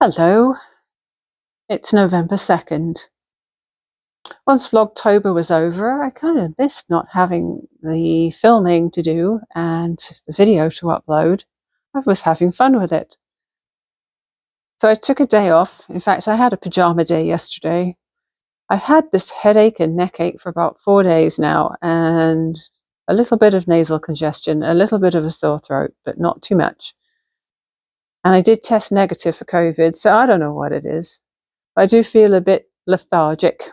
Hello, it's November 2nd. Once Vlogtober was over, I kind of missed not having the filming to do and the video to upload. I was having fun with it. So I took a day off. In fact, I had a pajama day yesterday. I had this headache and neck ache for about 4 days now, and a little bit of nasal congestion, a little bit of a sore throat, but not too much. And I did test negative for COVID, so I don't know what it is. I do feel a bit lethargic.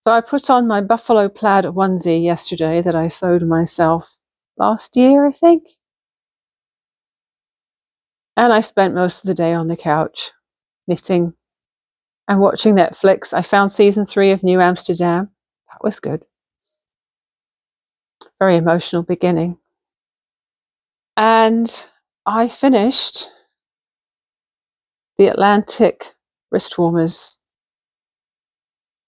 So I put on my buffalo plaid onesie yesterday that I sewed myself last year, I think. And I spent most of the day on the couch, knitting and watching Netflix. I found season 3 of New Amsterdam. That was good. Very emotional beginning. And I finished the Atlantic wrist warmers.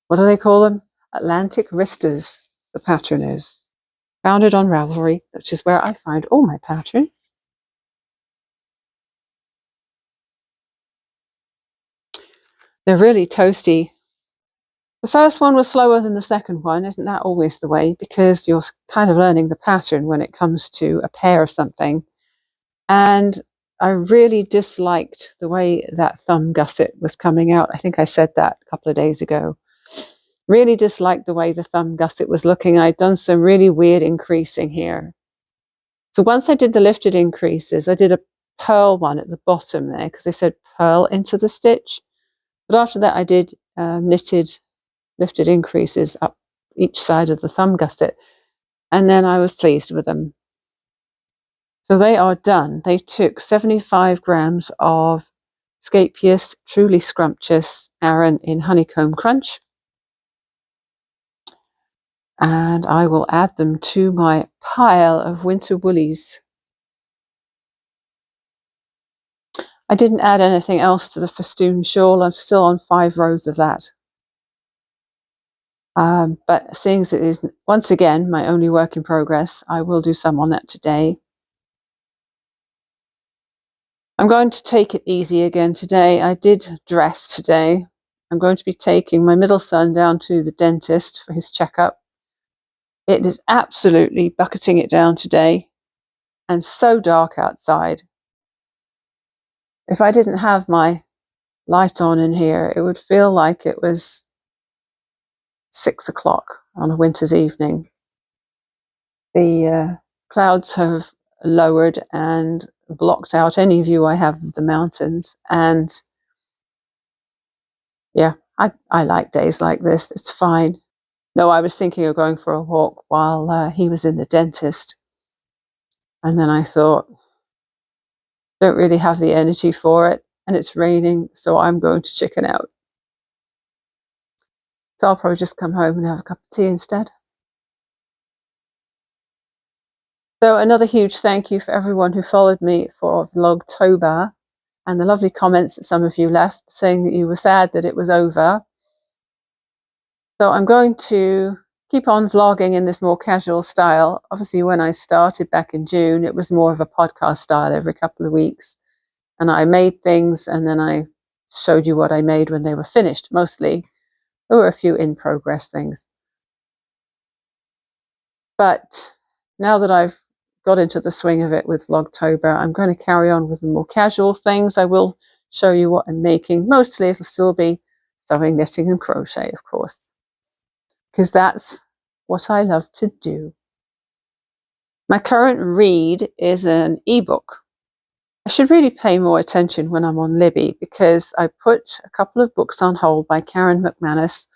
What do they call them? Atlantic wristers, the pattern is. Found it on Ravelry, which is where I find all my patterns. They're really toasty. The first one was slower than the second one. Isn't that always the way? Because you're kind of learning the pattern when it comes to a pair of something. And I really disliked the way that thumb gusset was coming out. I think I said that a couple of days ago. Really disliked the way the thumb gusset was looking. I'd done some really weird increasing here. So once I did the lifted increases, I did a purl one at the bottom there because they said purl into the stitch. But after that, I did knitted lifted increases up each side of the thumb gusset, and then I was pleased with them. So they are done. They took 75 grams of Scapious Truly Scrumptious Aran in Honeycomb Crunch, and I will add them to my pile of winter woolies. I didn't add anything else to the Festoon shawl. I'm still on 5 rows of that. But seeing as it is, once again, my only work in progress, I will do some on that today. I'm going to take it easy again today. I did dress today. I'm going to be taking my middle son down to the dentist for his checkup. It is absolutely bucketing it down today and so dark outside. If I didn't have my light on in here, it would feel like it was 6 o'clock on a winter's evening. The clouds have lowered and blocked out any view I have of the mountains, and yeah, I like days like this. It's fine. No, I was thinking of going for a walk while he was in the dentist, and then I thought, don't really have the energy for it, and it's raining, so I'm going to chicken out. So I'll probably just come home and have a cup of tea instead. So another huge thank you for everyone who followed me for Vlogtober, and the lovely comments that some of you left saying that you were sad that it was over. So I'm going to keep on vlogging in this more casual style. Obviously, when I started back in June, it was more of a podcast style every couple of weeks. And I made things and then I showed you what I made when they were finished, mostly. There were a few in progress things. But now that I've got into the swing of it with Vlogtober, I'm going to carry on with the more casual things. I will show you what I'm making. Mostly it'll still be sewing, knitting and crochet, of course, because that's what I love to do. My current read is an ebook. I should really pay more attention when I'm on Libby, because I put a couple of books on hold by Karen McManus,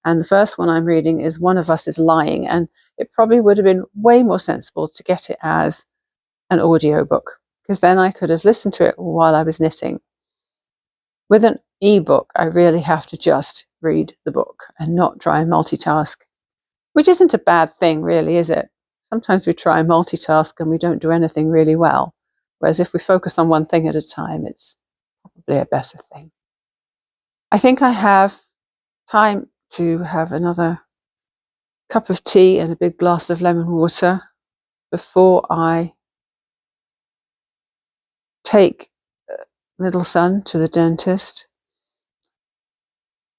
and the first one I'm reading is One of Us is Lying, and it probably would have been way more sensible to get it as an audiobook, because then I could have listened to it while I was knitting. With an ebook, I really have to just read the book and not try and multitask, which isn't a bad thing, really, is it? Sometimes we try and multitask and we don't do anything really well. Whereas if we focus on one thing at a time, it's probably a better thing. I think I have time to have another cup of tea and a big glass of lemon water before I take middle son to the dentist.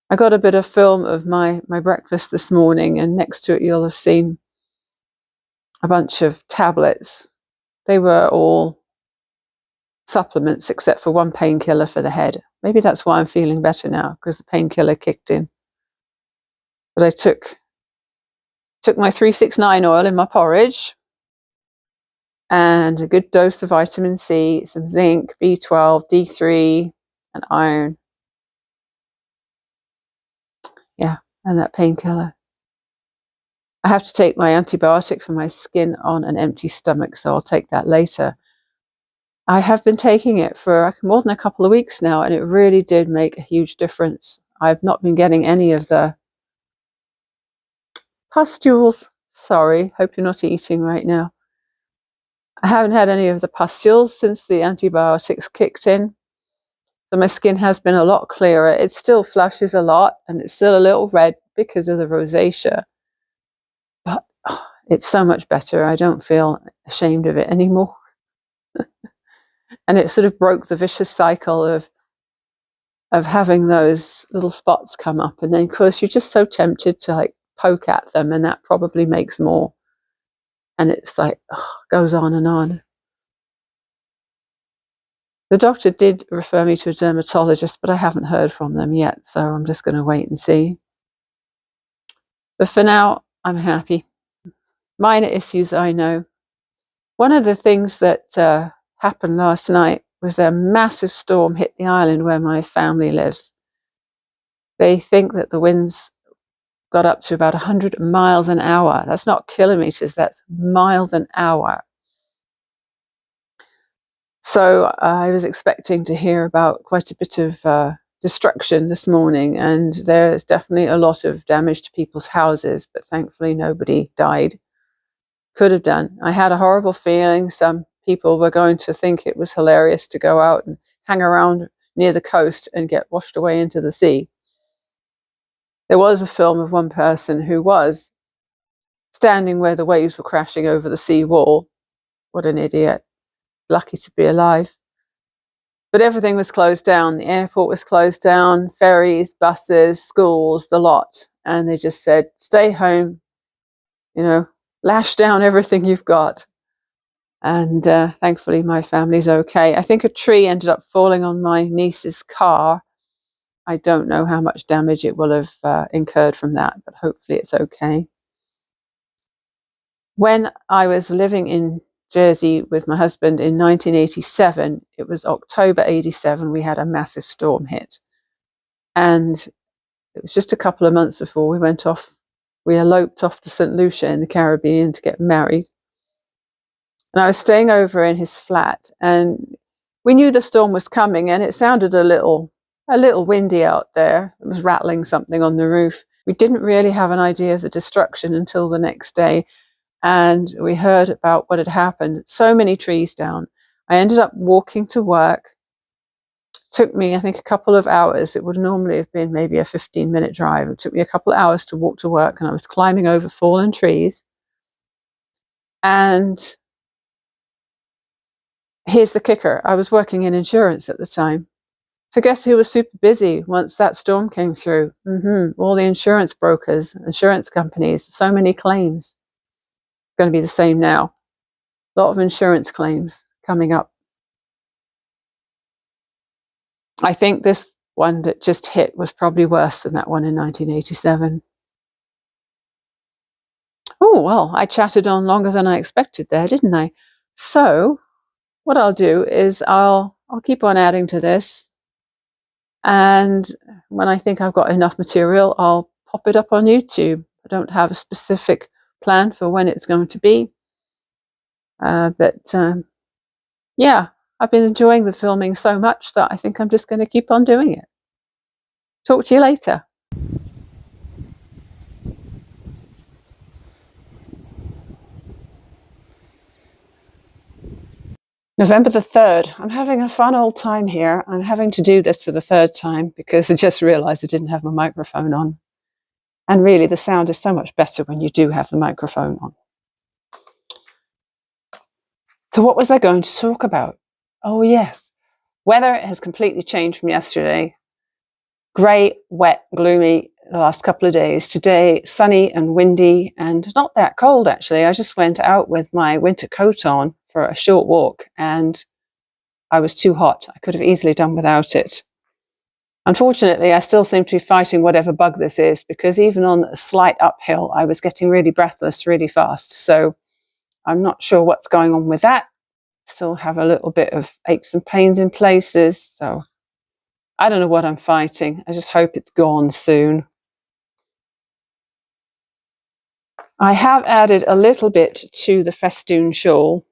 I got a bit of film of my breakfast this morning, and next to it you'll have seen a bunch of tablets. They were all supplements except for one painkiller for the head. Maybe that's why I'm feeling better now, because the painkiller kicked in. But I took my 369 oil in my porridge, and a good dose of vitamin C, some zinc, B12, D3, and iron. Yeah, and that painkiller. I have to take my antibiotic for my skin on an empty stomach, so I'll take that later. I have been taking it for more than a couple of weeks now, and it really did make a huge difference. I've not been getting any of the pustules. Sorry, hope you're not eating right now. I haven't had any of the pustules since the antibiotics kicked in. So my skin has been a lot clearer. It still flushes a lot, and it's still a little red because of the rosacea. But it's so much better. I don't feel ashamed of it anymore. And it sort of broke the vicious cycle of having those little spots come up. And then, of course, you're just so tempted to like poke at them, and that probably makes more. And it's like, goes on and on. The doctor did refer me to a dermatologist, but I haven't heard from them yet, so I'm just going to wait and see. But for now, I'm happy. Minor issues, I know. One of the things that happened last night was a massive storm hit the island where my family lives. They think that the winds got up to about 100 miles an hour. That's not kilometers, that's miles an hour. So I was expecting to hear about quite a bit of destruction this morning, and there's definitely a lot of damage to people's houses, but thankfully nobody died. Could have done. I had a horrible feeling some people were going to think it was hilarious to go out and hang around near the coast and get washed away into the sea. There was a film of one person who was standing where the waves were crashing over the sea wall. What an idiot. Lucky to be alive. But everything was closed down. The airport was closed down, ferries, buses, schools, the lot. And they just said, stay home, lash down everything you've got. And thankfully my family's okay. I think a tree ended up falling on my niece's car. I don't know how much damage it will have incurred from that, but hopefully it's okay. When I was living in Jersey with my husband in 1987, it was October 87, we had a massive storm hit. And it was just a couple of months before we eloped off to St. Lucia in the Caribbean to get married. And I was staying over in his flat, and we knew the storm was coming, and it sounded a little windy out there. It was rattling something on the roof. We didn't really have an idea of the destruction until the next day, and we heard about what had happened. So many trees down. I ended up walking to work. It took me, I think, a couple of hours. It would normally have been maybe a 15-minute drive. It took me a couple of hours to walk to work, and I was climbing over fallen trees. And here's the kicker. I was working in insurance at the time. So guess who was super busy once that storm came through? All the insurance brokers, insurance companies, so many claims. It's going to be the same now. A lot of insurance claims coming up. I think this one that just hit was probably worse than that one in 1987. Oh, well, I chatted on longer than I expected there, didn't I? So what I'll do is I'll keep on adding to this. And when I think I've got enough material, I'll pop it up on YouTube. I don't have a specific plan for when it's going to be. Yeah, I've been enjoying the filming so much that I think I'm just going to keep on doing it. Talk to you later. November the 3rd. I'm having a fun old time here. I'm having to do this for the third time because I just realized I didn't have my microphone on. And really, the sound is so much better when you do have the microphone on. So what was I going to talk about? Oh, yes. Weather has completely changed from yesterday. Grey, wet, gloomy the last couple of days. Today, sunny and windy and not that cold actually. I just went out with my winter coat on for a short walk and I was too hot. I could have easily done without it. Unfortunately, I still seem to be fighting whatever bug this is, because even on a slight uphill, I was getting really breathless really fast. So I'm not sure what's going on with that. Still have a little bit of aches and pains in places. So I don't know what I'm fighting. I just hope it's gone soon. I have added a little bit to the Festoon shawl.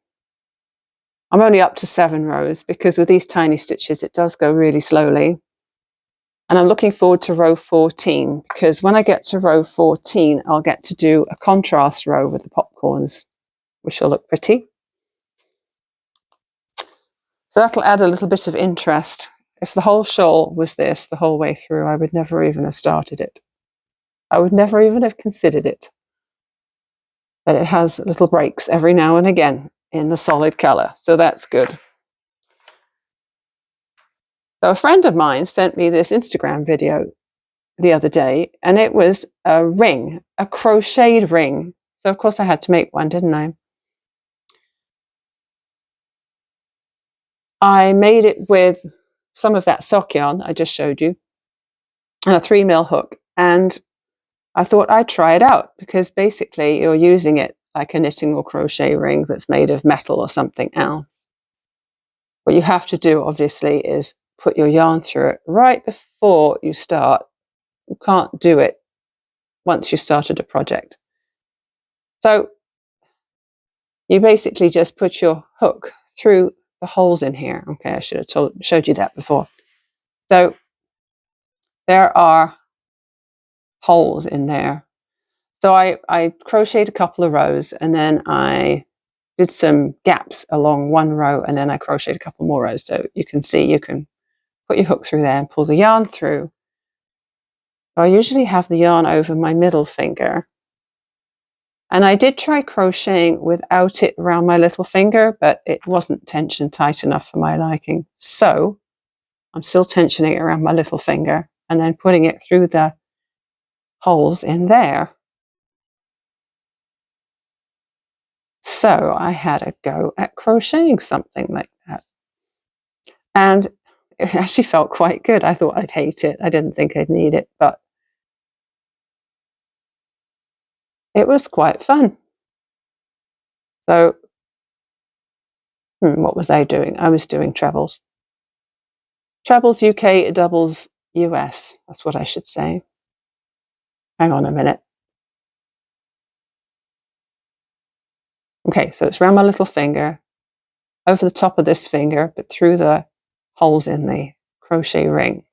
I'm only up to 7 rows because with these tiny stitches, it does go really slowly. And I'm looking forward to row 14 because when I get to row 14, I'll get to do a contrast row with the popcorns, which will look pretty. So that'll add a little bit of interest. If the whole shawl was this the whole way through, I would never even have started it. I would never even have considered it. But it has little breaks every now and again in the solid color, so that's good. So a friend of mine sent me this Instagram video the other day, and it was a ring, a crocheted ring. So of course I had to make one, didn't I? I made it with some of that sock yarn I just showed you and a 3mm hook, and I thought I'd try it out because basically you're using it like a knitting or crochet ring that's made of metal or something else. What you have to do obviously is put your yarn through it right before you start. You can't do it once you've started a project. So you basically just put your hook through the holes in here. Okay, I should have showed you that before. So there are holes in there. So I crocheted a couple of rows and then I did some gaps along one row and then I crocheted a couple more rows. So you can see you can put your hook through there and pull the yarn through. So I usually have the yarn over my middle finger. And I did try crocheting without it around my little finger, but it wasn't tension tight enough for my liking. So I'm still tensioning it around my little finger and then putting it through the holes in there. So I had a go at crocheting something like that. And it actually felt quite good. I thought I'd hate it. I didn't think I'd need it, but it was quite fun. So, what was I doing? I was doing trebles. Trebles UK, doubles US. That's what I should say. Hang on a minute. Okay, so it's around my little finger, over the top of this finger, but through the holes in the crochet ring.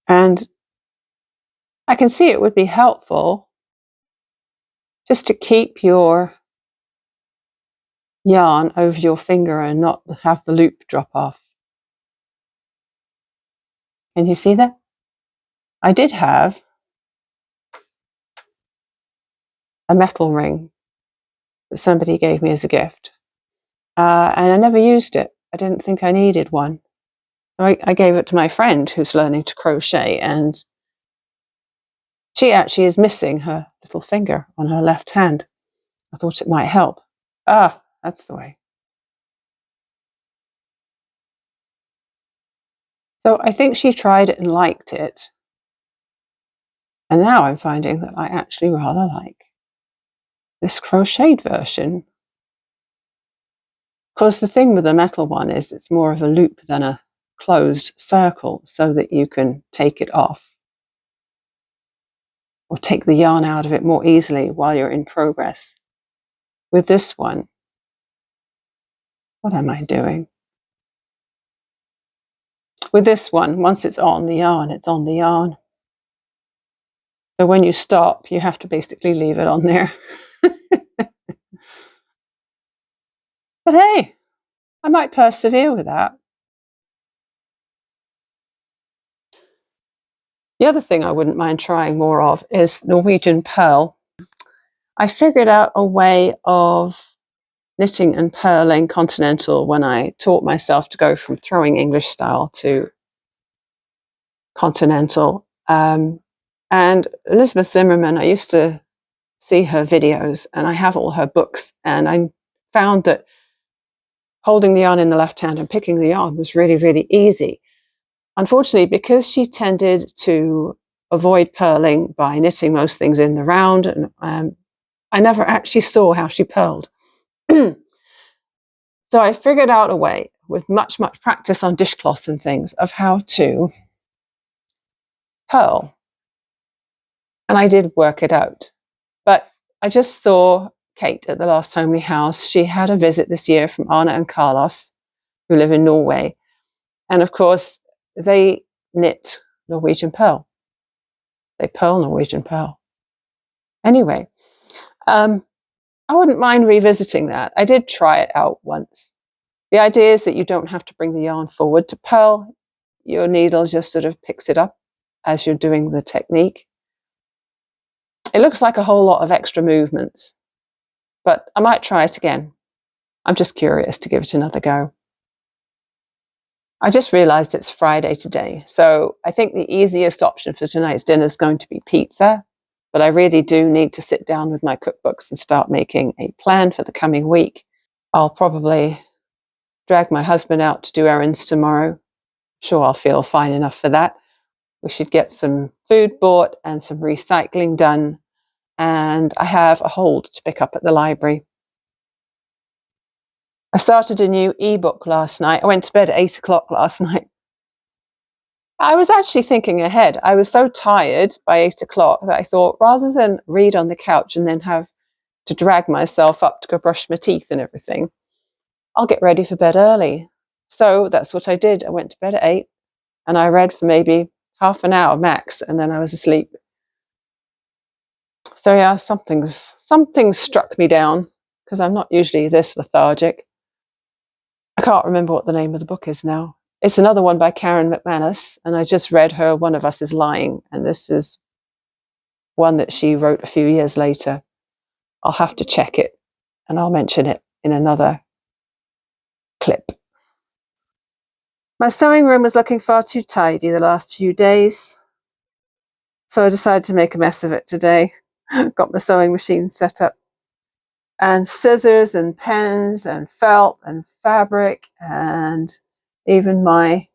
And I can see it would be helpful just to keep your yarn over your finger and not have the loop drop off. Can you see that? I did have a metal ring that somebody gave me as a gift, and I never used it. I didn't think I needed one. So I gave it to my friend who's learning to crochet, and she actually is missing her little finger on her left hand. I thought it might help. Ah, that's the way. So I think she tried it and liked it. And now I'm finding that I actually rather like this crocheted version. Because the thing with the metal one is it's more of a loop than a closed circle, so that you can take it off or take the yarn out of it more easily while you're in progress. With this one, what am I doing? With this one, once it's on the yarn, it's on the yarn. So when you stop, you have to basically leave it on there. But hey, I might persevere with that. The other thing I wouldn't mind trying more of is Norwegian pearl. I figured out a way of knitting and purling continental when I taught myself to go from throwing English style to continental. And Elizabeth Zimmerman, I used to see her videos, and I have all her books, and I found that holding the yarn in the left hand and picking the yarn was really, really easy. Unfortunately, because she tended to avoid purling by knitting most things in the round, and I never actually saw how she purled. So I figured out a way, with much practice on dishcloths and things, of how to purl. And I did work it out. But I just saw Kate at the last Homely House. She had a visit this year from Anna and Carlos, who live in Norway. And of course, they knit Norwegian purl. They purl Norwegian purl. Anyway, I wouldn't mind revisiting that. I did try it out once. The idea is that you don't have to bring the yarn forward to purl. Your needle just sort of picks it up as you're doing the technique. It looks like a whole lot of extra movements, but I might try it again. I'm just curious to give it another go. I just realized it's Friday today, so I think the easiest option for tonight's dinner is going to be pizza, but I really do need to sit down with my cookbooks and start making a plan for the coming week. I'll probably drag my husband out to do errands tomorrow. Sure, I'll feel fine enough for that. We should get some food bought and some recycling done, and I have a hold to pick up at the library. I started a new ebook last night. I went to bed at 8 o'clock last night. I was actually thinking ahead. I was so tired by 8 o'clock that I thought, rather than read on the couch and then have to drag myself up to go brush my teeth and everything, I'll get ready for bed early. So that's what I did. I went to bed at 8 and I read for maybe half an hour max, and then I was asleep. So yeah, something struck me down, because I'm not usually this lethargic. I can't remember what the name of the book is now. It's another one by Karen McManus, and I just read her One of Us is Lying, and this is one that she wrote a few years later. I'll have to check it, and I'll mention it in another clip. My sewing room was looking far too tidy the last few days, so I decided to make a mess of it today. Got my sewing machine set up, and scissors and pens and felt and fabric, and even my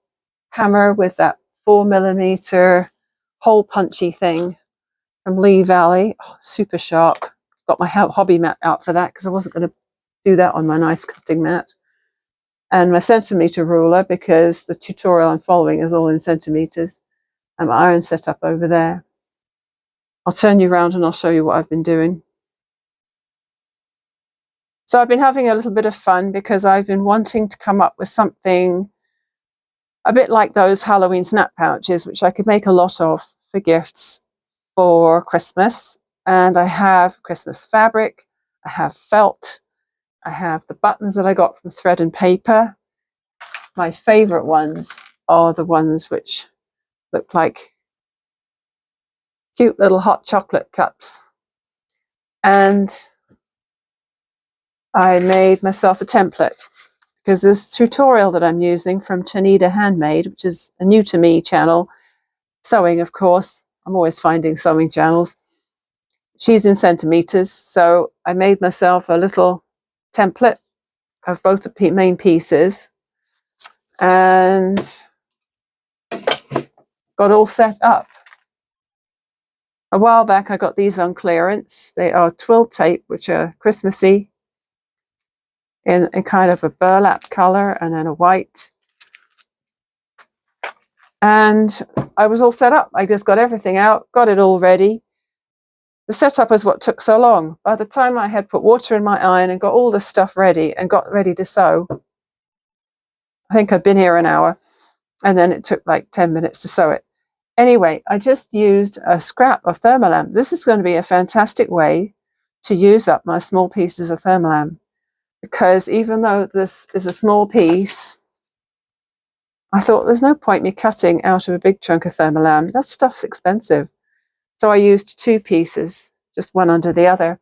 hammer with that 4mm hole punchy thing from Lee Valley. Oh, super sharp. Got my hobby mat out for that because I wasn't going to do that on my nice cutting mat. And my centimetre ruler, because the tutorial I'm following is all in centimetres, and my iron set up over there. I'll turn you around and I'll show you what I've been doing. So I've been having a little bit of fun because I've been wanting to come up with something a bit like those Halloween snap pouches, which I could make a lot of for gifts for Christmas. And I have Christmas fabric, I have felt, I have the buttons that I got from Thread and Paper. My favourite ones are the ones which look like cute little hot chocolate cups. And I made myself a template, because this tutorial that I'm using from Chanida Handmade, which is a new to me channel, sewing of course, I'm always finding sewing channels. She's in centimetres, so I made myself a little template of both the main pieces and got all set up. A while back I got these on clearance. They are twill tape, which are Christmassy, in a kind of a burlap colour and then a white. And I was all set up. I just got everything out, got it all ready. The setup was what took so long. By the time I had put water in my iron and got all the stuff ready and got ready to sew, I think I'd been here an hour, and then it took like 10 minutes to sew it. Anyway, I just used a scrap of thermolam. This is going to be a fantastic way to use up my small pieces of thermolam, because even though this is a small piece, I thought there's no point me cutting out of a big chunk of thermolam. That stuff's expensive. So I used 2 pieces, just one under the other.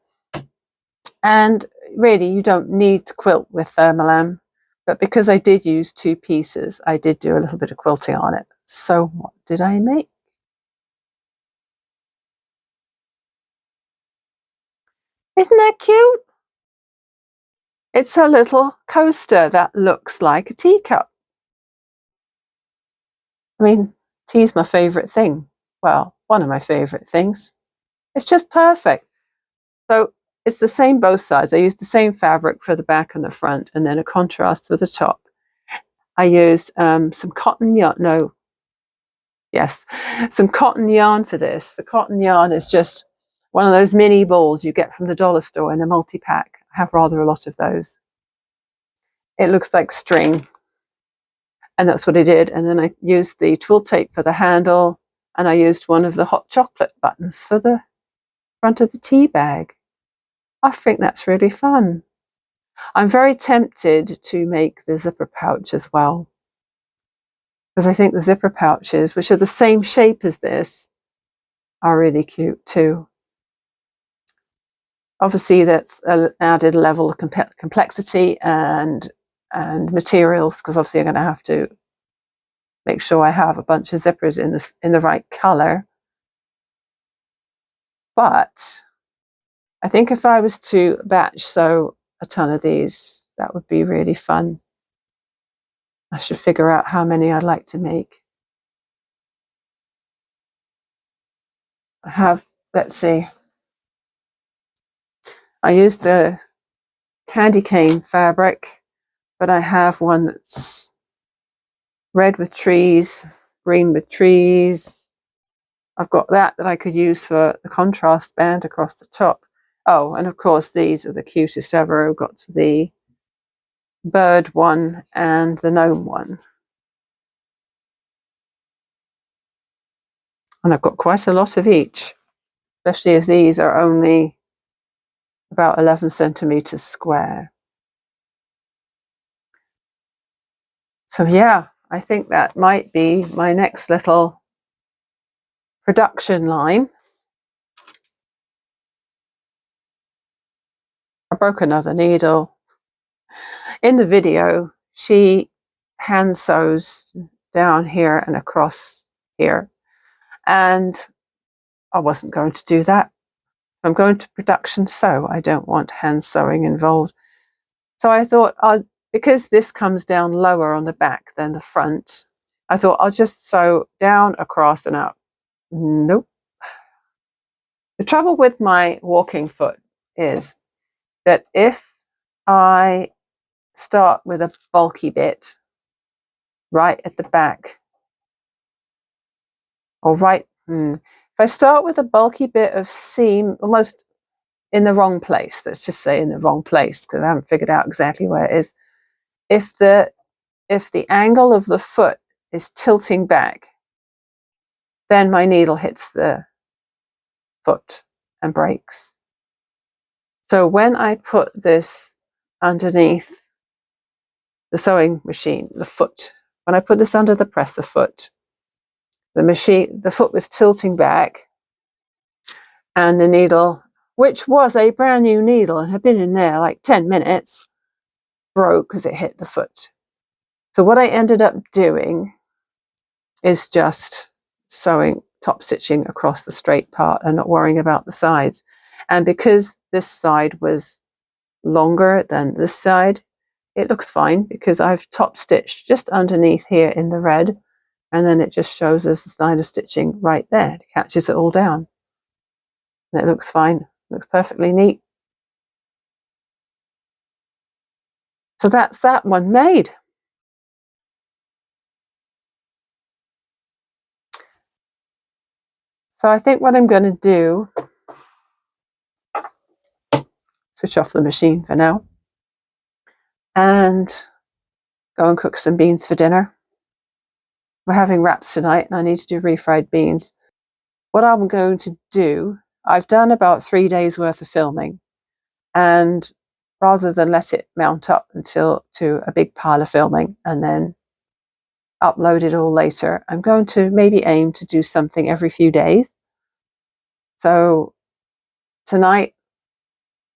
And really, you don't need to quilt with Thermolam, but because I did use 2 pieces, I did do a little bit of quilting on it. So what did I make? Isn't that cute? It's a little coaster that looks like a teacup. I mean, tea's my favourite thing. Well, one of my favourite things. It's just perfect. So it's the same both sides. I used the same fabric for the back and the front, and then a contrast for the top. I used some cotton yarn. No, yes, some cotton yarn for this. The cotton yarn is just one of those mini balls you get from the dollar store in a multi-pack. I have rather a lot of those. It looks like string, and that's what I did. And then I used the twill tape for the handle, and I used one of the hot chocolate buttons for the front of the tea bag. I think that's really fun. I'm very tempted to make the zipper pouch as well, because I think the zipper pouches, which are the same shape as this, are really cute too. Obviously, that's an added level of complexity and materials, because obviously I'm going to have to make sure I have a bunch of zippers in the right color. But I think if I was to batch sew a ton of these, that would be really fun. I should figure out how many I'd like to make. I have, let's see, I used the candy cane fabric, but I have one that's red with trees, green with trees. I've got that I could use for the contrast band across the top. Oh, and of course these are the cutest ever. I've got the bird one and the gnome one. And I've got quite a lot of each, especially as these are only about 11 centimeters square. So yeah, I think that might be my next little production line. I broke another needle. In the video, she hand sews down here and across here, and I wasn't going to do that. I'm going to production sew. I don't want hand sewing involved. So I thought, because this comes down lower on the back than the front, I thought I'll just sew down, across and up. Nope. The trouble with my walking foot is that if I start with a bulky bit right at the back, or if I start with a bulky bit of seam almost in the wrong place, let's just say in the wrong place, because I haven't figured out exactly where it is. If the angle of the foot is tilting back, then my needle hits the foot and breaks. So when I put this underneath the sewing machine, the foot, when I put this under the presser foot, the foot was tilting back, and the needle, which was a brand new needle and had been in there like 10 minutes, broke because it hit the foot. So what I ended up doing is just sewing, top stitching across the straight part and not worrying about the sides. And because this side was longer than this side, it looks fine because I've top stitched just underneath here in the red, and then it just shows us the line of stitching right there. It catches it all down. And it looks fine. It looks perfectly neat. So that's that one made. So I think what I'm going to do, switch off the machine for now, and go and cook some beans for dinner. We're having wraps tonight, and I need to do refried beans. What I'm going to do, I've done about 3 days worth of filming, and rather than let it mount up to a big pile of filming and then upload it all later, I'm going to maybe aim to do something every few days. So tonight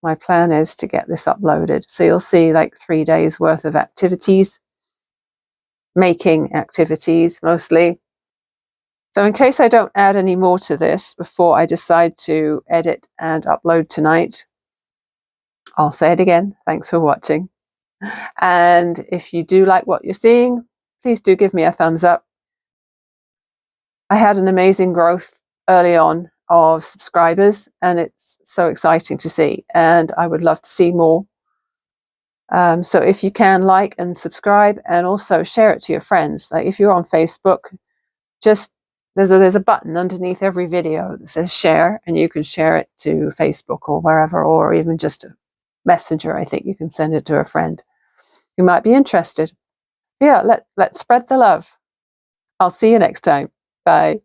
my plan is to get this uploaded. So you'll see like 3 days worth of activities, making activities mostly. So in case I don't add any more to this before I decide to edit and upload tonight, I'll say it again. Thanks for watching. And if you do like what you're seeing, please do give me a thumbs up. I had an amazing growth early on of subscribers, and it's so exciting to see, and I would love to see more. So if you can, like and subscribe, and also share it to your friends. Like if you're on Facebook, just there's a button underneath every video that says share, and you can share it to Facebook or wherever, or even just a messenger. I think you can send it to a friend who might be interested. Yeah, let's spread the love. I'll see you next time. Bye.